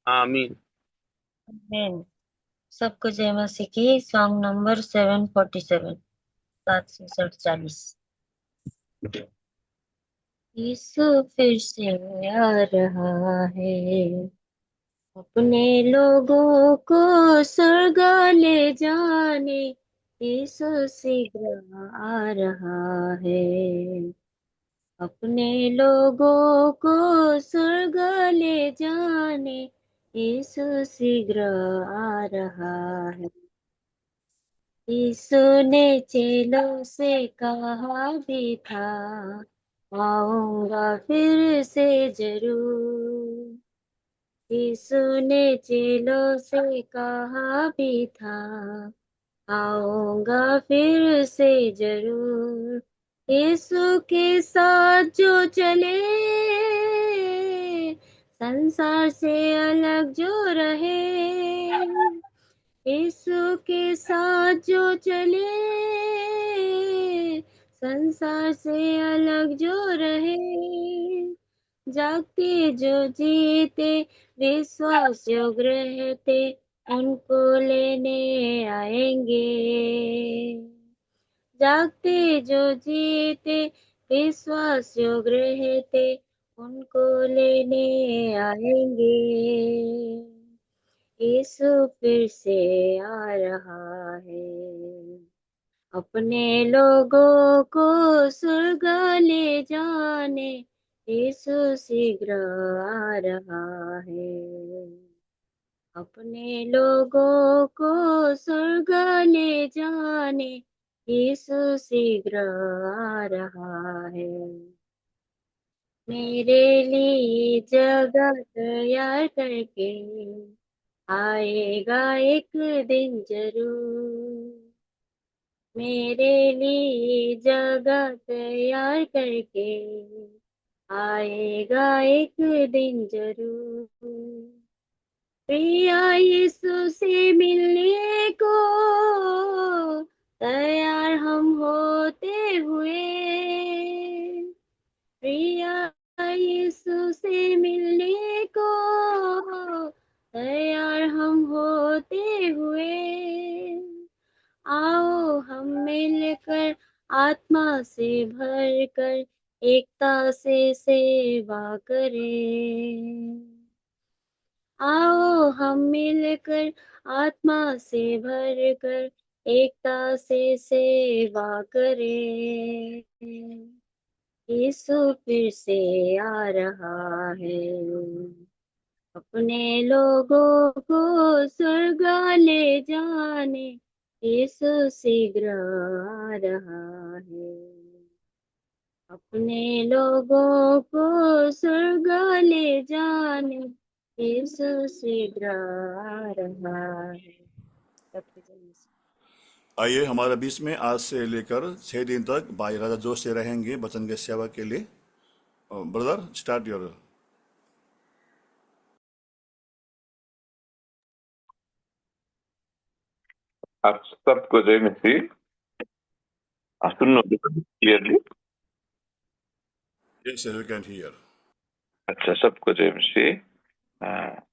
आमीन। आमीन। सबको जय मसीह की। Song number 747, 747। यीशु फिर से आ रहा है, अपने लोगों को स्वर्ग ले जाने। यीशु शीघ्र आ रहा है, अपने लोगों को स्वर्ग ले जाने। यीशु शीघ्र आ रहा है। यीशु ने चेलों से कहा भी था, आऊंगा फिर से जरूर। यीशु ने चेलों से कहा भी था, आऊंगा फिर से जरूर। यीशु के साथ जो चले, संसार से अलग जो रहे। यीशु के साथ जो चले, संसार से अलग जो रहे। जागते जो जीते, विश्वास योग्य रहते, उनको लेने आएंगे। जागते जो जीते, विश्वास योग्य रहते, उनको लेने आएंगे। यीशु फिर से आ रहा है, अपने लोगों को स्वर्ग ले जाने। यीशु शीघ्र आ रहा है, अपने लोगों को स्वर्ग ले जाने। यीशु शीघ्र आ रहा है, मेरे लिए जगह तैयार करके आएगा एक दिन जरूर। मेरे लिए जगह तैयार करके आएगा एक दिन जरूर। प्रिया यीशु से मिलने को तैयार हम होते हुए। प्रिया यीशु से मिलने को तैयार हम होते हुए। आओ हम मिलकर आत्मा से भरकर एकता से सेवा करें। आओ हम मिलकर आत्मा से भरकर एकता से सेवा करें। यीशु फिर से आ रहा है, अपने लोगों को स्वर्ग ले जाने। यीशु शीघ्र आ रहा है, अपने लोगों को स्वर्ग ले जाने। यीशु शीघ्र आ रहा है। सबके जय मसीह। आइए हमारे बीच में आज से लेकर 6 दिन तक भाई राजा जोश से रहेंगे वचन के सेवा के लिए। Brother start your. आप सबको जय मसीह। आप सुन रहे हो clearly? Yes you can hear. अच्छा, सबको जय मसीह।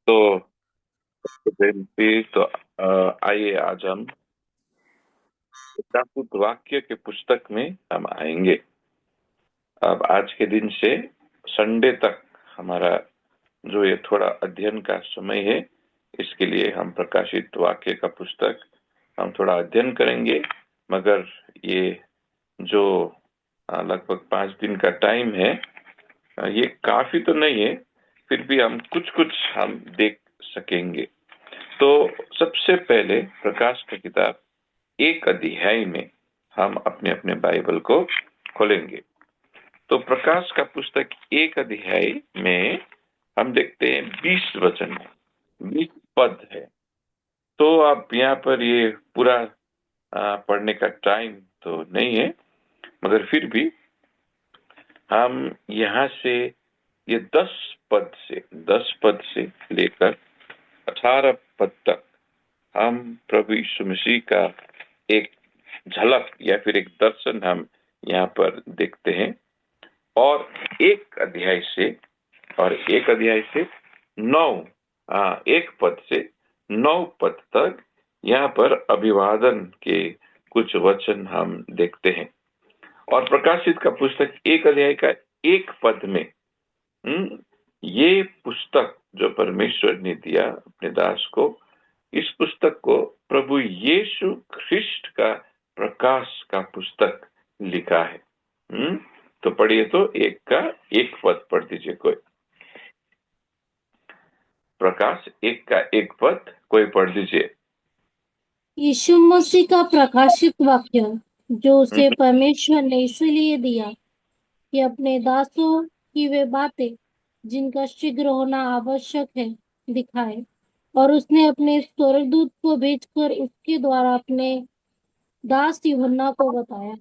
तो सबको जय मसीह। तो आइए आज हम दाऊद वाक्य के पुस्तक में हम आएंगे। अब आज के दिन से संडे तक हमारा जो ये थोड़ा अध्ययन का समय है, इसके लिए हम प्रकाशित वाक्य का पुस्तक हम थोड़ा अध्ययन करेंगे। मगर ये जो लगभग 5 दिन का टाइम है, ये काफी तो नहीं है, फिर भी हम कुछ कुछ हम देख सकेंगे। तो सबसे पहले प्रकाश की किताब 1 अध्याय में हम अपने अपने बाइबल को खोलेंगे। तो प्रकाश का पुस्तक 1 अध्याय में हम देखते हैं 20 वचन है, 20 पद है। तो आप यहाँ पर ये पूरा पढ़ने का टाइम तो नहीं है, मगर फिर भी हम यहाँ से ये 10 पद से लेकर 18 पद तक हम प्रभु यीशु मसीह का एक झलक या फिर एक दर्शन हम यहाँ पर देखते हैं। और एक अध्याय से 9 1 पद से 9 पद तक यहाँ पर अभिवादन के कुछ वचन हम देखते हैं। और प्रकाशित का पुस्तक 1 अध्याय का 1 पद में ये पुस्तक जो परमेश्वर ने दिया अपने दास को, इस पुस्तक को प्रभु यीशु ख्रिस्ट का प्रकाश का पुस्तक लिखा है। तो पढ़िए, तो 1 का 1 पद पढ़ दीजिए कोई। प्रकाश 1 का 1 पद कोई पढ़ दीजिए। यीशु मसीह का प्रकाशित वाक्य जो उसे परमेश्वर ने इसलिए दिया कि अपने दासों की वे बातें जिनका शीघ्र होना आवश्यक है दिखाए, और उसने अपने स्वर्गदूत को भेजकर उसके द्वारा अपने दास यूहन्ना को बताया।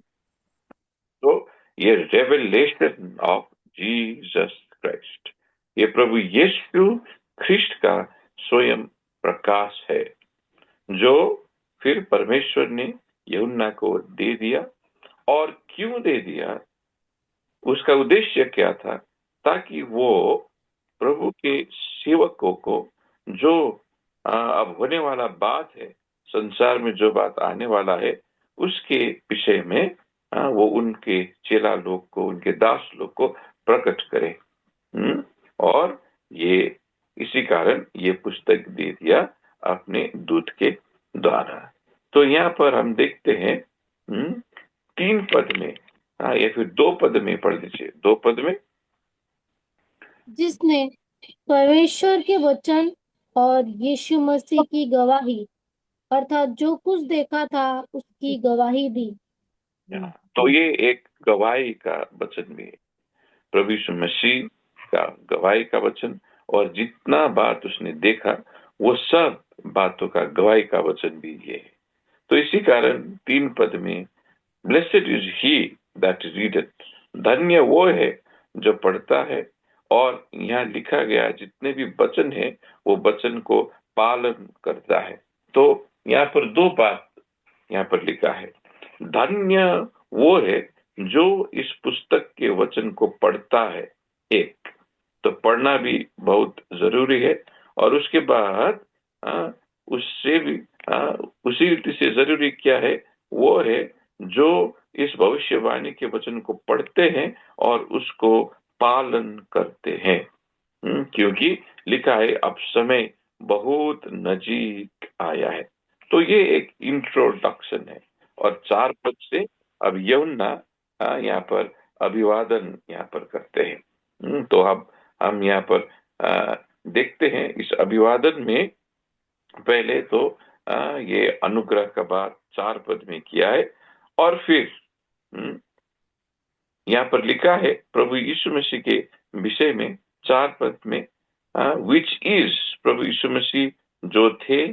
तो ये रेवलेशन ऑफ जीसस क्राइस्ट, ये प्रभु यीशु ख्रिस्ट का स्वयं प्रकाश है, जो फिर परमेश्वर ने यूहन्ना को दे दिया। और क्यों दे दिया, उसका उद्देश्य क्या था, ताकि वो प्रभु के सेवकों को जो अब होने वाला बात है, संसार में जो बात आने वाला है, उसके विषय में वो उनके चेला लोग को, उनके दास लोग को प्रकट करे। और ये इसी कारण ये पुस्तक दे दिया अपने दूत के द्वारा। तो यहाँ पर हम देखते हैं 3 पद में, या फिर 2 पद में पढ़ दीजिए, 2 पद में। जिसने परमेश्वर के वचन और यीशु मसीह की गवाही अर्थात जो कुछ देखा था उसकी गवाही दी। तो ये एक गवाही का वचन भी है, प्रभु यीशु मसीह का गवाही का वचन, और जितना बात उसने देखा वो सब बातों का गवाही का वचन भी ये है। तो इसी कारण 3 पद में ब्लेसेड इज ही दैट रीडथ, धन्य वो है जो पढ़ता है, और यहाँ लिखा गया जितने भी वचन है वो वचन को पालन करता है। तो यहाँ पर 2 बात यहाँ पर लिखा है, धन्य वो है जो इस पुस्तक के वचन को पढ़ता है। एक तो पढ़ना भी बहुत जरूरी है, और उसके बाद उससे भी उसी रीति से जरूरी क्या है, वो है जो इस भविष्यवाणी के वचन को पढ़ते हैं और उसको पालन करते हैं। क्योंकि लिखा है अब समय बहुत नजीक आया है। तो ये एक इंट्रोडक्शन है, और 4 पद से अब यूहन्ना यहाँ पर अभिवादन यहाँ पर करते हैं। तो अब हम यहाँ पर देखते हैं इस अभिवादन में पहले तो ये अनुग्रह का बात 4 पद में किया है, और फिर यहाँ पर लिखा है प्रभु यीशु मसीह के विषय में 4 पद में, विच इज, प्रभु यीशु मसीह जो थे,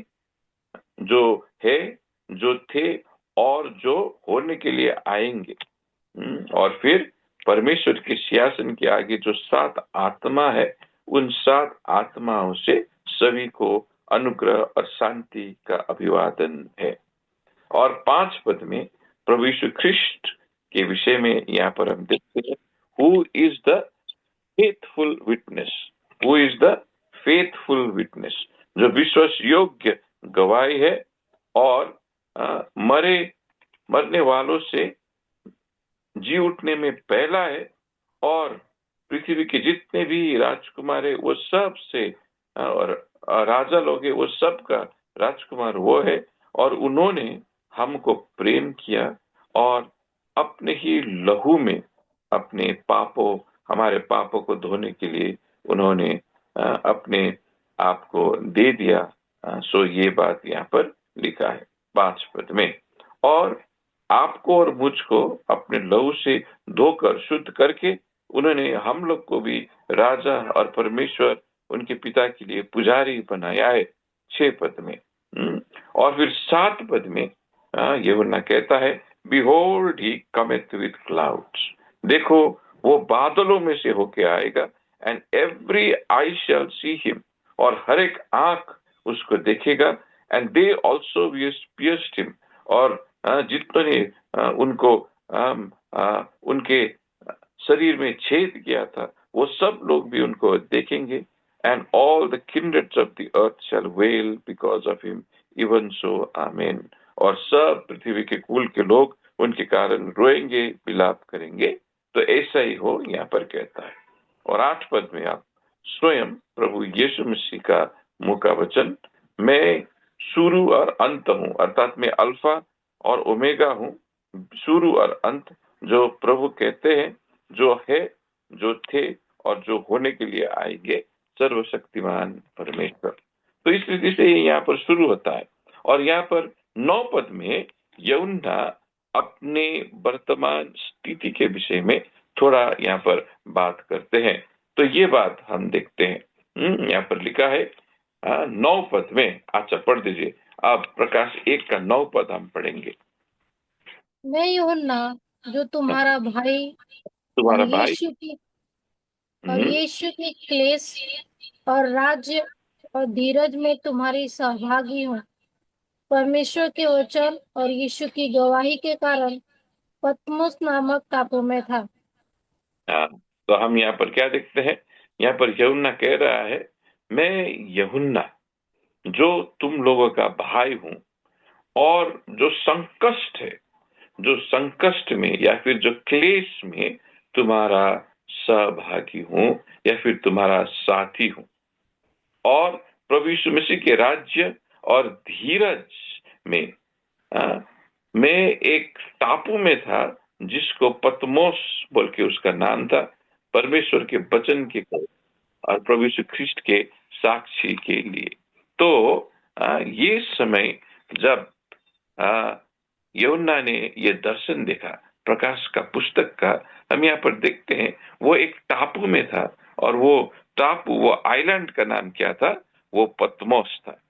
जो है, जो थे और जो होने के लिए आएंगे। और फिर परमेश्वर के सिंहासन के आगे जो 7 आत्मा है, उन 7 आत्माओं से सभी को अनुग्रह और शांति का अभिवादन है। और 5 पद में प्रभु यीशु ख्रिस्ट के विषय में यहाँ पर हम देखते हैं, who is the faithful witness, who is the faithful witness, जो विश्वास योग्य गवाही है, और मरने वालों से जी उठने में पहला है, और पृथ्वी के जितने भी राजकुमार है वो सब से, और राजा लोग है वो सब का राजकुमार वो है, और उन्होंने हमको प्रेम किया और अपने ही लहू में अपने पापों, हमारे पापों को धोने के लिए उन्होंने अपने आप को दे दिया। सो ये बात यहाँ पर लिखा है 5 पद में। और आपको और मुझको अपने लहू से धोकर शुद्ध करके उन्होंने हम लोग को भी राजा और परमेश्वर उनके पिता के लिए पुजारी बनाया है 6 पद में। और फिर 7 पद में यूहन्ना कहता है, behold he cometh with clouds, देखो वो बादलों में से होके आएगा, and every eye shall see him, और हर एक आंख उसको देखेगा, and they also pierced him, और जितने उनको उनके शरीर में छेद किया था वो सब लोग भी उनको देखेंगे, and all the kindreds of the earth shall wail because of him, even so, amen. और सब पृथ्वी के कुल के लोग उनके कारण रोएंगे, विलाप करेंगे। तो ऐसा ही हो, यहाँ पर कहता है। और 8 पद में आप स्वयं प्रभु यीशु मसीह का मुंह का वचन, मैं शुरू और अंत हूँ, अर्थात मैं अल्फा और ओमेगा हूँ, शुरू और अंत, जो प्रभु कहते हैं, जो है, जो थे और जो होने के लिए आएंगे, सर्वशक्तिमान परमेश्वर। तो इस रीति से यहाँ पर शुरू होता है। और यहाँ पर 9 पद में यूहन्ना अपने वर्तमान स्थिति के विषय में थोड़ा यहाँ पर बात करते हैं। तो ये बात हम देखते हैं। यहाँ पर लिखा है 9 पद में। अच्छा, पढ़ दीजिए आप। प्रकाश 1 का 9 पद हम पढ़ेंगे। मैं यूहन्ना, जो तुम्हारा भाई और तुम्हारा भाई यीशु के क्लेश और राज्य और धीरज में तुम्हारी सहभागी हूँ, परमेश्वर के वचन और यीशु की गवाही के कारण पतमुस नामक टापू में था। तो हम यहाँ पर क्या देखते हैं? यहाँ पर यूहन्ना कह रहा है, मैं यूहन्ना जो तुम लोगों का भाई हूं, और जो संकष्ट है, जो संकष्ट में या फिर जो क्लेश में तुम्हारा सहभागी हूं या फिर तुम्हारा साथी हूं। और प्रभु यीशु मसीह के राज्य और धीरज में मैं एक टापू में था जिसको पतमोस बोल के उसका नाम था, परमेश्वर के वचन के और प्रभु यीशु ख्रिस्ट के साक्षी के लिए। तो ये समय जब यूहन्ना ने ये दर्शन देखा, प्रकाश का पुस्तक का, हम यहाँ पर देखते हैं वो एक टापू में था, और वो टापू, वो आइलैंड का नाम क्या था? वो पतमोस था।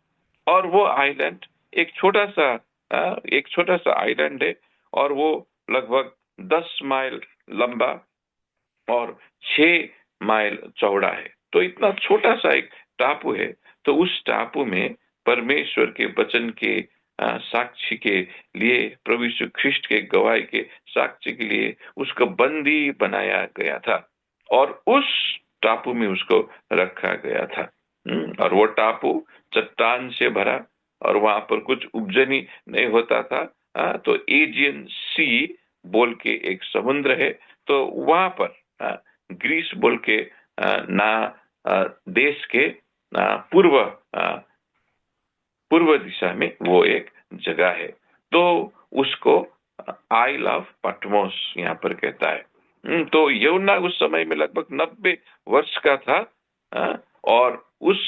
और वो आइलैंड एक छोटा सा आइलैंड है, और वो लगभग 10 माइल लंबा और 6 माइल चौड़ा है। तो इतना छोटा सा एक टापू है। तो उस टापू में परमेश्वर के वचन के साक्षी के लिए, प्रभु यीशु ख्रिस्ट के गवाही के साक्षी के लिए उसको बंदी बनाया गया था, और उस टापू में उसको रखा गया था। और वो टापू चट्टान से भरा, और वहां पर कुछ उपजनी नहीं होता था। तो एजियन सी बोल के एक समुद्र है। तो वहां पर ग्रीस बोल के देश के पूर्व दिशा में वो एक जगह है। तो उसको आइल ऑफ पटमोस यहाँ पर कहता है। तो यूहन्ना उस समय में लगभग 90 वर्ष का था, और उस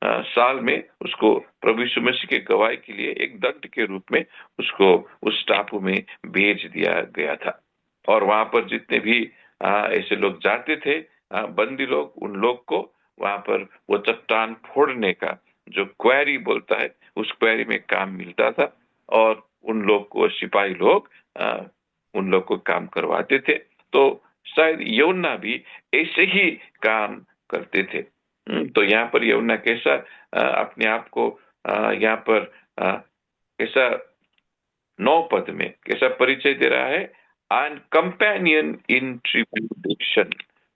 साल में उसको प्रभु यीशु मसीह के गवाही के लिए एक दंड के रूप में उसको उस टापू में भेज दिया गया था। और वहां पर जितने भी ऐसे लोग जाते थे, बंदी लोग, उन लोग को वहां पर वो चट्टान फोड़ने का जो क्वेरी बोलता है, उस क्वेरी में काम मिलता था, और उन लोग को सिपाही लोग उन लोग को काम करवाते थे। तो शायद यूहन्ना भी ऐसे ही काम करते थे। तो यहाँ पर यूहन्ना कैसा अपने आप को यहाँ पर कैसा 9 पद में कैसा परिचय दे रहा है? And companion in tribulation.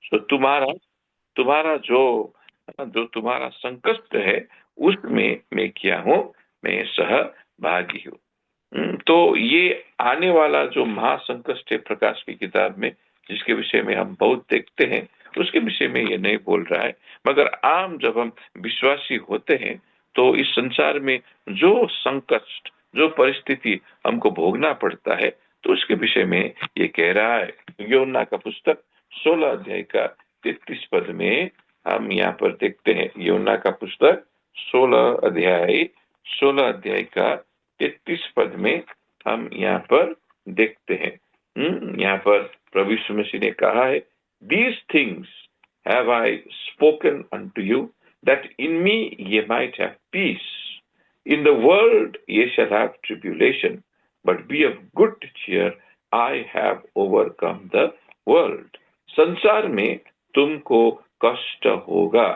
तो तुम्हारा जो तुम्हारा संकट है, उसमें मैं क्या हूं? मैं सहभागी हूं। तो ये आने वाला जो महासंकट है प्रकाश की किताब में, जिसके विषय में हम बहुत देखते हैं, उसके विषय में ये नहीं बोल रहा है। मगर आम जब हम विश्वासी होते हैं, तो इस संसार में जो संकट, जो परिस्थिति हमको भोगना पड़ता है, तो उसके विषय में ये कह रहा है। यूहन्ना का पुस्तक 16 अध्याय का 33 पद में हम यहाँ पर देखते हैं। यूहन्ना का पुस्तक 16 अध्याय का 33 पद में हम यहाँ पर देखते हैं। यहाँ पर प्रभु यीशु मसीह ने कहा है, These things have I spoken unto you, that in me ye might have peace. In the world ye shall have tribulation, but be of good cheer, I have overcome the world. संसार में तुमको कष्ट होगा,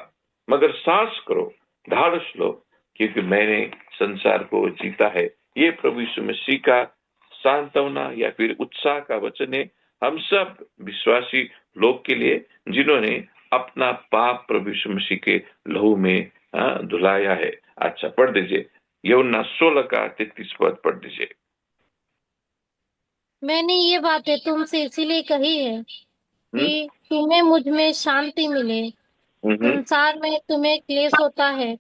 मगर साहस करो, धाड़स लो, क्योंकि मैंने संसार को जीता है। ये प्रभु यीशु मसीह का सांत्वना या फिर उत्साह का वचन है हम सब विश्वासी लोग के लिए, जिन्होंने अपना पाप प्रभु यीशु मसीह के लहू में धुलाया है। अच्छा, पढ़ दीजिए यूहन्ना 16 का 33 पद पढ़ दीजिए। मैंने ये बातें तुमसे इसीलिए कही है कि तुम्हें मुझ में शांति मिले। हम्म। संसार में तुम्हें क्लेश होता है,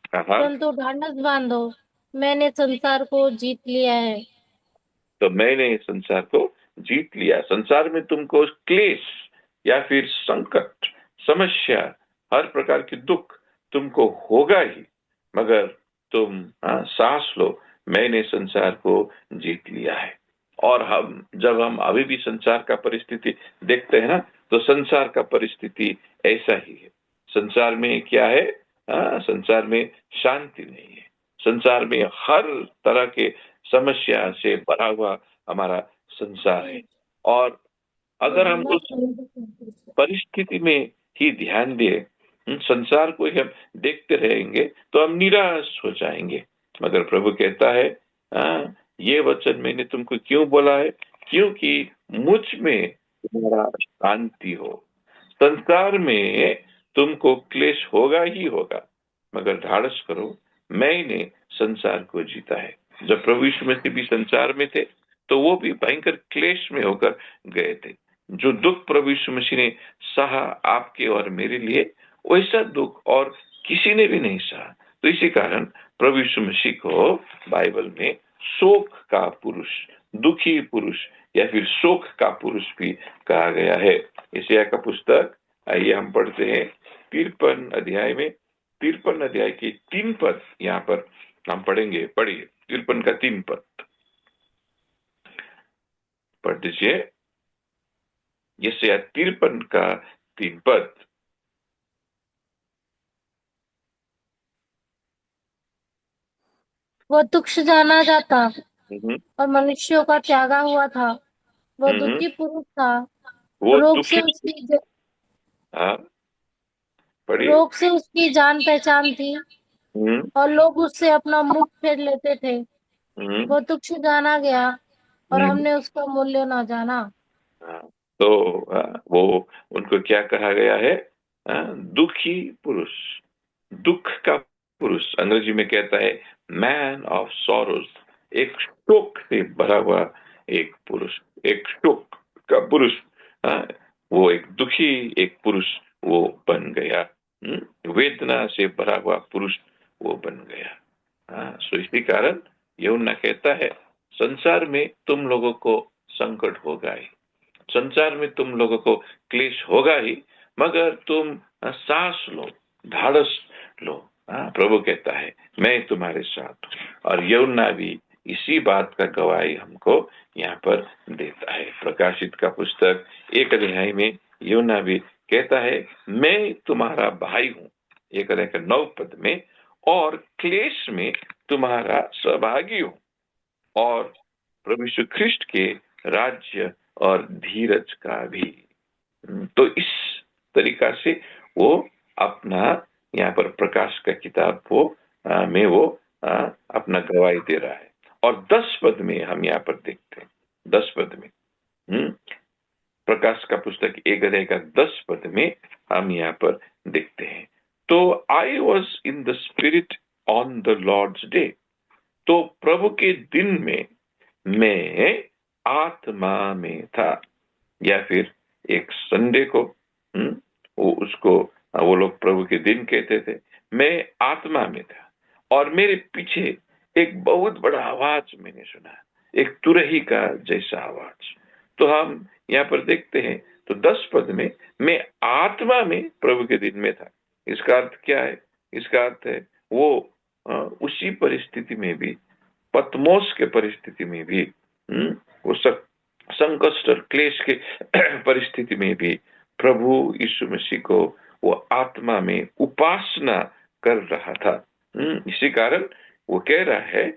हाँ, परंतु ढाढ़स बांधो, मैंने संसार को जीत लिया है। तो मैंने इस संसार को जीत लिया। संसार में तुमको क्लेश या फिर संकट, समस्या, हर प्रकार की दुख तुमको होगा ही, मगर तुम सांस लो, मैंने संसार को जीत लिया है। और जब हम अभी भी संसार का परिस्थिति देखते हैं ना, तो संसार का परिस्थिति ऐसा ही है। संसार में क्या है? संसार में शांति नहीं है। संसार में हर तरह के समस्या से भरा हुआ हमारा संसार है। और अगर हम उस परिस्थिति में ही ध्यान दें, संसार को ही हम देखते रहेंगे, तो हम निराश हो जाएंगे। मगर प्रभु कहता है, ये वचन मैंने तुमको क्यों बोला है? क्योंकि मुझ में तुम्हारा शांति हो। संसार में तुमको क्लेश होगा ही होगा, मगर ढाढ़स करो, मैंने संसार को जीता है। जब प्रभु यीशु मसीह भी संसार में थे, तो वो भी भयंकर क्लेश में होकर गए थे। जो दुख प्रभु यीशु मसीह ने सहा आपके और मेरे लिए, वैसा दुख और किसी ने भी नहीं सहा। तो इसी कारण प्रभु यीशु मसीह को बाइबल में शोक का पुरुष, दुखी पुरुष या फिर शोक का पुरुष भी कहा गया है। यशायाह का पुस्तक, आइए हम पढ़ते हैं 53 अध्याय में, 53 अध्याय के 3 पद यहाँ पर हम पढ़ेंगे। पढ़िए 53 का 3 पद पढ़ दीजिए। यशायाह 53 का 3 पद। वह तुच्छ जाना जाता हम्म, और मनुष्यों का त्यागा हुआ था। वह हम्म, दुखी पुरुष था, वो रोग दुखी। से उसकी हाँ, पढ़िए। रोग से उसकी जान पहचान थी हम्म, और लोग उससे अपना मुख फेर लेते थे। हम्म, वह तुच्छ जाना गया और हम्म। हमने उसका मूल्य न जाना। हाँ, तो वो उनको क्या कहा गया है? दुखी पुरुष, दुख का पुरुष। अंग्रेजी में कहता है मैन ऑफ सॉरोज, एक शोक से भरा हुआ एक पुरुष, एक शोक का पुरुष। वो एक दुखी एक पुरुष वो बन गया। वेदना से भरा हुआ पुरुष वो बन गया। सो इसी कारण यूहन्ना कहता है, संसार में तुम लोगों को संकट होगा ही, संसार में तुम लोगों को क्लेश होगा ही, मगर तुम सांस लो, ढाढ़स लो। प्रभु कहता है मैं तुम्हारे साथ हूँ। और यूहन्ना भी इसी बात का गवाही हमको यहाँ पर देता है। प्रकाशित का पुस्तक 1 अध्याय में यूहन्ना भी कहता है मैं तुम्हारा भाई हूँ, 1 अध्याय का 9 पद में, और क्लेश में तुम्हारा सहभागी हूँ, और प्रभु यीशु ख्रिस्ट के राज्य और धीरज का भी। तो इस तरीका से वो अपना यहाँ पर प्रकाश का किताब में वो अपना गवाही दे रहा है। और 10 पद में हम यहाँ पर देखते हैं, 10 पद में, प्रकाश का पुस्तक 1 अध्याय का 10 पद में हम यहाँ पर देखते हैं। तो I was in the spirit on the Lord's day, तो प्रभु के दिन में मैं आत्मा में था। या फिर एक संडे को वो लोग प्रभु के दिन कहते थे। मैं आत्मा में था और मेरे पीछे एक बहुत बड़ा आवाज मैंने सुना, एक तुरही का जैसा आवाज। तो हम यहाँ पर देखते हैं, तो 10 पद में मैं आत्मा में प्रभु के दिन में था। इसका अर्थ क्या है? इसका अर्थ है वो उसी परिस्थिति में भी, पतमोस के परिस्थिति में भी, वो संकट और क्लेश के परिस्थिति में भी प्रभु यीशु मसीह को वो आत्मा में उपासना कर रहा था। इसी कारण वो कह रहा है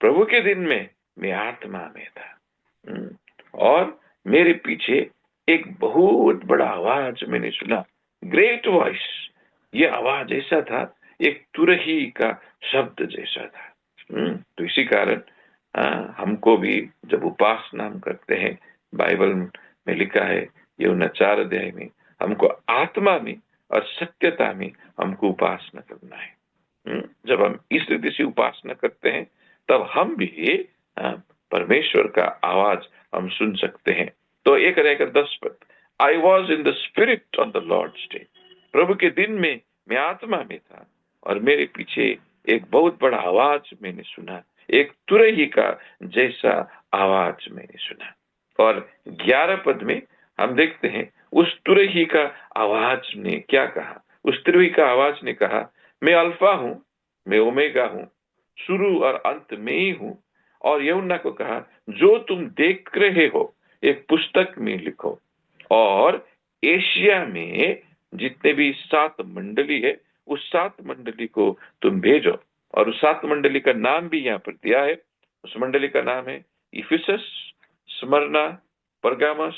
प्रभु के दिन में मैं आत्मा में था, और मेरे पीछे एक बहुत बड़ा आवाज मैंने सुना, ग्रेट वॉइस। ये आवाज ऐसा था, एक तुरही का शब्द जैसा था। तो इसी कारण हमको भी जब उपासना हम करते हैं, बाइबल में लिखा है यूहन्ना 4 अध्याय में, हमको आत्मा में और सत्यता में हमको उपासना करना है। जब हम इस रीति से उपासना करते हैं तब हम भी परमेश्वर का आवाज हम सुन सकते हैं। तो 1 10 I was in the spirit on the Lord's day. प्रभु के दिन में मैं आत्मा में था और मेरे पीछे एक बहुत बड़ा आवाज मैंने सुना, एक तुरही का जैसा आवाज मैंने सुना। और 11 में हम देखते हैं उस तुरही का आवाज ने क्या कहा। उस तुरही का आवाज ने कहा, मैं अल्फा हूं, मैं ओमेगा हूं, शुरू और अंत में ही हूं। और यूहन्ना को कहा, जो तुम देख रहे हो एक पुस्तक में लिखो और एशिया में जितने भी 7 मंडली है उस 7 मंडली को तुम भेजो। और उस 7 मंडली का नाम भी यहाँ पर दिया है। उस मंडली का नाम है इफिसस, स्मरना, परगामस,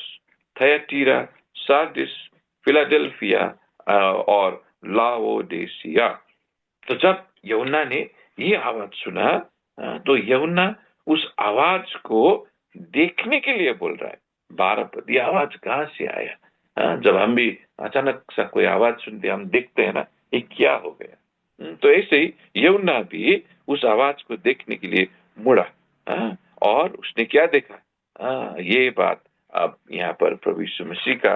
थयाटीरा, सार्डिस, फिलाडेल्फिया और लाओडेसिया। तो जब यूहन्ना ने ये आवाज सुना तो यूहन्ना उस आवाज को देखने के लिए बोल रहा है। 12 ये आवाज कहाँ से आया? जब हम भी अचानक सा कोई आवाज सुनते हम देखते हैं ना, ये क्या हो गया। तो ऐसे ही यूहन्ना भी उस आवाज को देखने के लिए मुड़ा। और उसने क्या देखा? ये बात अब यहाँ पर प्रभु यीशु मसीह का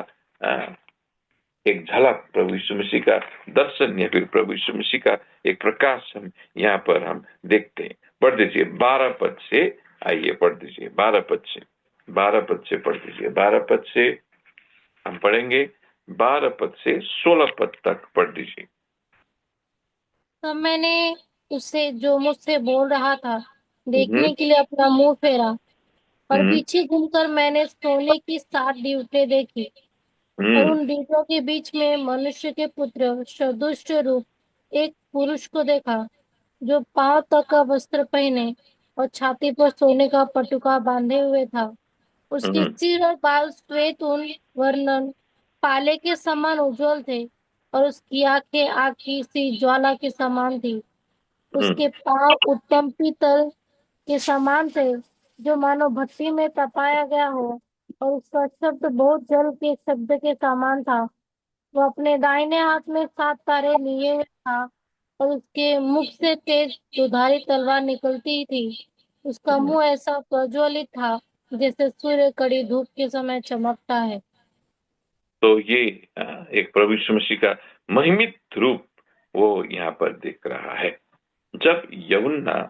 एक झलक, प्रभु यीशु मसीह का दर्शन या फिर प्रभु यीशु मसीह का एक प्रकाश हम यहाँ पर हम देखते हैं। पढ़ दीजिए 12 से, आइए पढ़ दीजिए 12 से, 12 से पढ़ दीजिए। 12 से हम पढ़ेंगे, 12 से 16 तक पढ़ दीजिए। तब मैंने उसे जो मुझसे बोल रहा था हम्म देखने के लिए अपना मुंह फेरा और हम्म पीछे घूमकर मैंने सोने की 7 दीवटें देखी। और हम्म उन दीपों के बीच में मनुष्य के पुत्र सदृश रूप एक पुरुष को देखा, जो पांव तक का वस्त्र पहने और छाती पर सोने का पटुका बांधे हुए था। उसके हम्म सिर और बाल श्वेत ऊन वर्णन पाले के समान उज्जवल थे और उसकी आंखें आग की सी ज्वाला के समान थी। हम्म उसके पांव उत्तम पीतल के समान थे, जो मानो भट्टी में तपाया गया हो, और उसका शब्द बहुत जल के शब्द के समान था। वो अपने दाहिने हाथ में 7 तारे लिए हुए था और उसके मुख से तेज दुधारी तलवार निकलती थी। उसका हम्म। मुंह ऐसा प्रज्वलित था जैसे सूर्य कड़ी धूप के समय चमकता है। तो ये एक प्रभु यीशु मसीह का महिमित रूप वो यहाँ पर दिख रहा है। जब यूहन्ना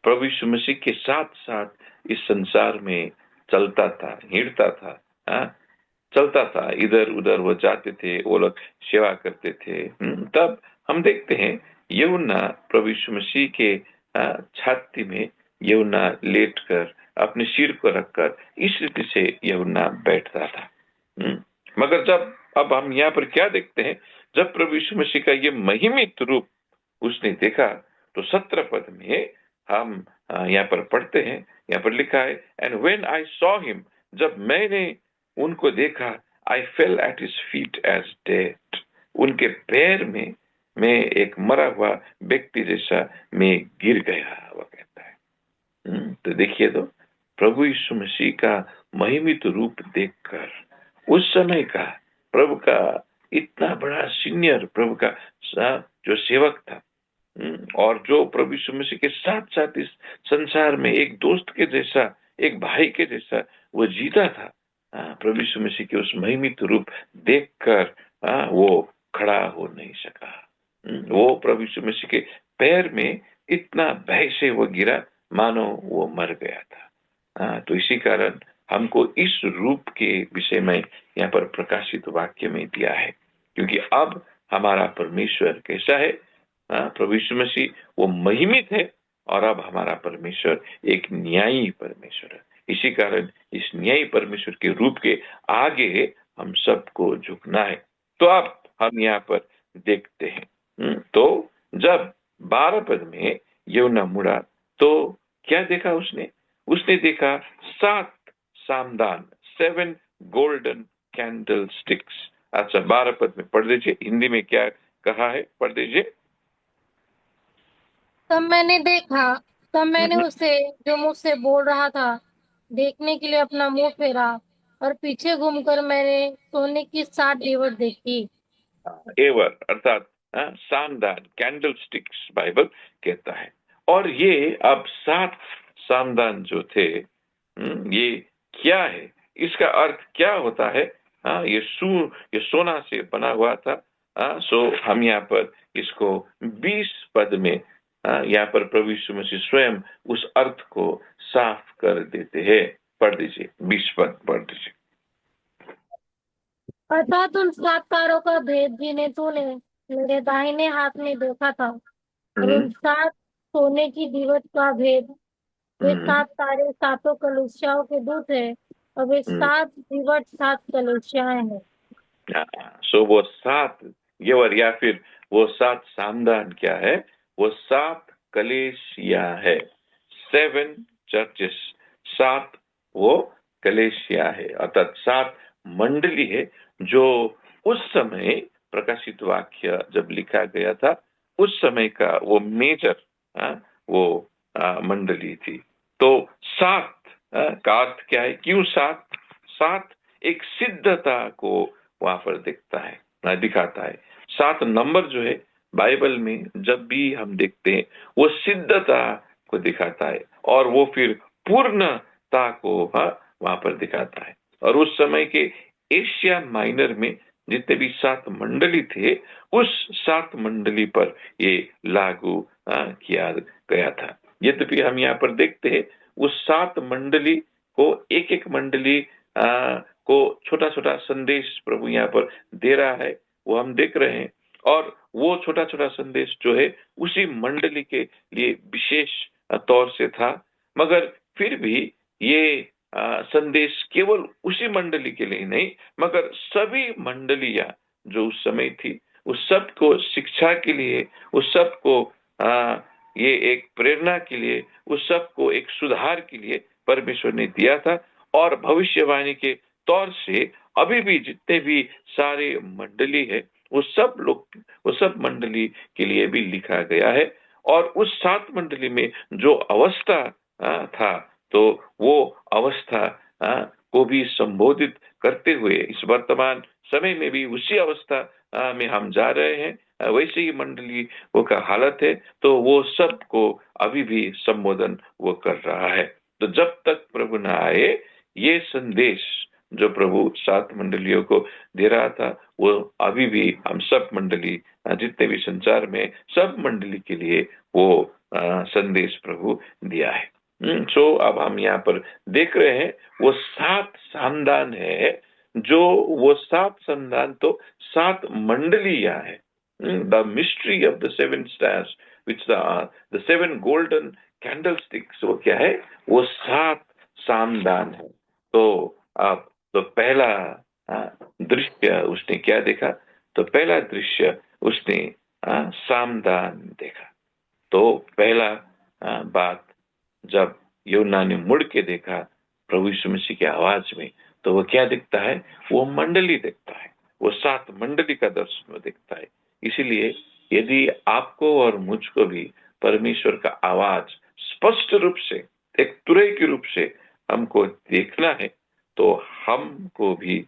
प्रभु यीशु मसीह के साथ साथ इस संसार में चलता था, हिड़ता था, चलता था, इधर उधर वो जाते थे, वो लोग सेवा करते थे। तब हम देखते हैं यूहन्ना प्रभु यीशु मसीह के छाती में यूहन्ना लेटकर अपने सिर को रखकर इस रीति से यूहन्ना बैठता था। मगर जब अब हम यहाँ पर क्या देखते हैं, जब प्रभु यीशु मसीह का ये महिमित रूप उसने देखा तो 17 में हम यहाँ पर पढ़ते हैं, यहाँ पर लिखा है, and when I saw him, जब मैंने उनको देखा, I fell at his feet as dead, उनके पैर में मैं एक मरा हुआ व्यक्ति जैसा मैं गिर गया, वो कहता है। तो देखिए, तो प्रभु यीशु मसीह का महिमित रूप देखकर उस समय का प्रभु का इतना बड़ा सीनियर प्रभु का जो सेवक था, और जो प्रभु यीशु मसीह के साथ साथ इस संसार में एक दोस्त के जैसा, एक भाई के जैसा वो जीता था, प्रभु यीशु मसीह के उस महिमित रूप देखकर वो खड़ा हो नहीं सका। वो प्रभु यीशु मसीह के पैर में इतना भय से वो गिरा मानो वो मर गया था। तो इसी कारण हमको इस रूप के विषय में यहाँ पर प्रकाशित वाक्य में दिया है, क्योंकि अब हमारा परमेश्वर कैसा है? प्रभु यीशु मसीह वो महिमित है, और अब हमारा परमेश्वर एक न्यायी परमेश्वर है। इसी कारण इस न्यायी परमेश्वर के रूप के आगे हम सबको झुकना है। तो अब हम यहाँ पर देखते हैं, तो जब 12 में यूहन्ना मुड़ा तो क्या देखा उसने? उसने देखा 7 सामदान, 7 गोल्डन कैंडल स्टिक्स। अच्छा, 12 में पढ़ दीजिए, हिंदी में क्या कहा है, पढ़ दीजिए। तब मैंने देखा, तब मैंने उसे जो मुझसे बोल रहा था देखने के लिए अपना मुंह फेरा और पीछे घूमकर मैंने सोने की 7 दीवट देखी। एवर अर्थात सामदान, कैंडल स्टिक्स बाइबल कहता है। और ये अब 7 सामदान जो थे, ये क्या है, इसका अर्थ क्या होता है? ये सोना से बना हुआ था। सो हम यहाँ पर इसको 20 पद में यहाँ पर प्रभु यीशु मसीह स्वयं उस अर्थ को साफ कर देते हैं। पढ़ दीजिए, 20 पद पढ़ दीजिए। अर्थात उन 7 तारों का भेद जिन्हें तूने मेरे दाहिने हाथ में देखा था, और हम्म उन 7 सोने की दीवट का भेद। वे हम्म 7 तारे सातों कलीसियाओं के दूत है, और वे हम्म 7 दीवट 7 कलीसियाएं हैं। सो वो 7 यवर या फिर वो 7 सामदान क्या है? वो 7 कलेसिया है, 7 चर्चेस, 7 वो कलेसिया है, अर्थात 7 मंडली है जो उस समय प्रकाशित वाक्य जब लिखा गया था उस समय का वो मेजर वो मंडली थी। तो 7 का अर्थ क्या है? क्यों 7? 7 एक सिद्धता को वहां पर दिखाता है। 7 नंबर जो है बाइबल में जब भी हम देखते हैं वो सिद्धता को दिखाता है और वो फिर पूर्णता को वहां पर दिखाता है। और उस समय के एशिया माइनर में जितने भी 7 मंडली थे उस 7 मंडली पर ये लागू किया गया था। यद्यपि हम यहाँ पर देखते हैं उस 7 मंडली को एक एक मंडली को छोटा छोटा संदेश प्रभु यहाँ पर दे रहा है, वो हम देख रहे हैं। और वो छोटा छोटा संदेश जो है उसी मंडली के लिए विशेष तौर से था, मगर फिर भी ये संदेश केवल उसी मंडली के लिए नहीं मगर सभी मंडलियां जो उस समय थी उस सब को शिक्षा के लिए, उस सब को ये एक प्रेरणा के लिए, उस सब को एक सुधार के लिए परमेश्वर ने दिया था। और भविष्यवाणी के तौर से अभी भी जितने भी सारे मंडली है वो सब मंडली के लिए भी लिखा गया है। और उस 7 मंडली में जो अवस्था था तो वो अवस्था को भी संबोधित करते हुए इस वर्तमान समय में भी उसी अवस्था में हम जा रहे हैं। वैसे ही मंडली वो का हालत है, तो वो सब को अभी भी संबोधन वो कर रहा है। तो जब तक प्रभु न आए ये संदेश जो प्रभु 7 मंडलियों को दे रहा था वो अभी भी हम सब मंडली जितने भी संसार में सब मंडली के लिए वो संदेश प्रभु दिया है। सो अब हम यहाँ पर देख रहे हैं वो 7 सामदान है, जो वो 7 सामदान तो 7 मंडलियां है। The mystery of the 7 stars which the 7 golden candlesticks, वो क्या है? वो 7 सामदान है। तो अब तो पहला दृश्य उसने क्या देखा? तो पहला दृश्य उसने सामदान देखा। तो पहला बात जब यूहन्ना ने मुड़ के देखा प्रभु यीशु मसीह की आवाज में, तो वो क्या दिखता है? वो मंडली दिखता है, वो 7 मंडली का दर्शन वो दिखता है। इसीलिए यदि आपको और मुझको भी परमेश्वर का आवाज स्पष्ट रूप से एक तुरई के रूप से हमको देखना है तो हमको भी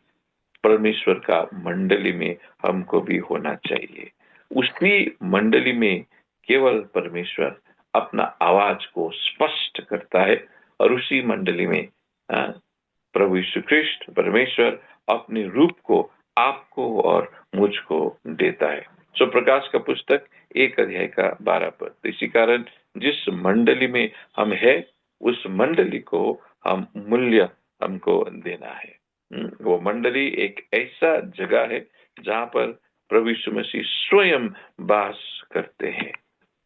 परमेश्वर का मंडली में हमको भी होना चाहिए। उसी मंडली में केवल परमेश्वर अपना आवाज को स्पष्ट करता है और उसी मंडली में प्रभु यीशु ख्रिस्ट परमेश्वर अपने रूप को आपको और मुझको देता है। सो प्रकाश का पुस्तक 1 अध्याय का 12 पद। इसी कारण जिस मंडली में हम है उस मंडली को हम मूल्य हमको देना है। वो मंडली एक ऐसा जगह है जहां पर प्रभु यीशु मसीह स्वयं वास करते हैं,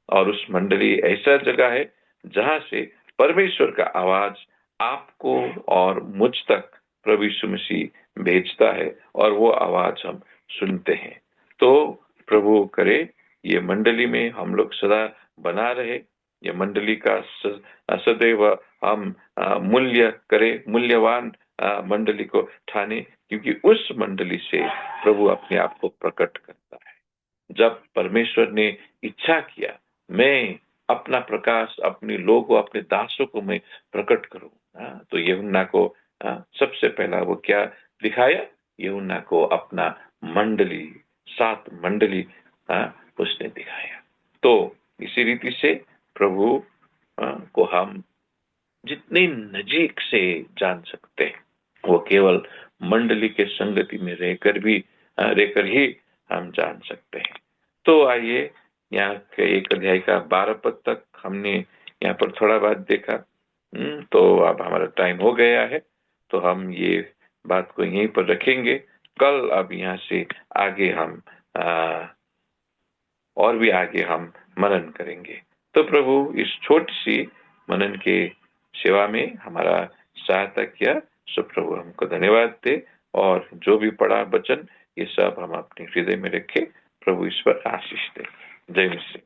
और उस मंडली ऐसा जगह है जहां से परमेश्वर का आवाज आपको और मुझ तक प्रभु यीशु मसीह भेजता है और वो आवाज हम सुनते हैं। तो प्रभु करे ये मंडली में हम लोग सदा बना रहे, ये मंडली का सदैव हम मूल्य करें, मूल्यवान मंडली को ठाने, क्योंकि उस मंडली से प्रभु अपने आप को प्रकट करता है। जब परमेश्वर ने इच्छा किया मैं अपना प्रकाश अपने लोगों अपने दासों को मैं प्रकट करूं, तो यूहन्ना को सबसे पहला वो क्या दिखाया? यूहन्ना को अपना मंडली 7 मंडली उसने दिखाया। तो इसी रीति से प्रभु को हम जितने नजीक से जान सकते हैं, वो केवल मंडली के संगति में रहकर ही हम जान सकते हैं। तो आइए, यहाँ के 1 अध्याय का 12 पद तक हमने यहाँ पर थोड़ा बात देखा। तो अब हमारा टाइम हो गया है, तो हम ये बात को यहीं पर रखेंगे। कल अब यहाँ से आगे हम और भी आगे हम मनन करेंगे। तो प्रभु इस छोटी सी मनन के सेवा में हमारा सहायता किया, सो प्रभु हमको धन्यवाद दे। और जो भी पढ़ा वचन, ये सब हम अपने हृदय में रखें। प्रभु इस पर आशीष दे। जय मसीह।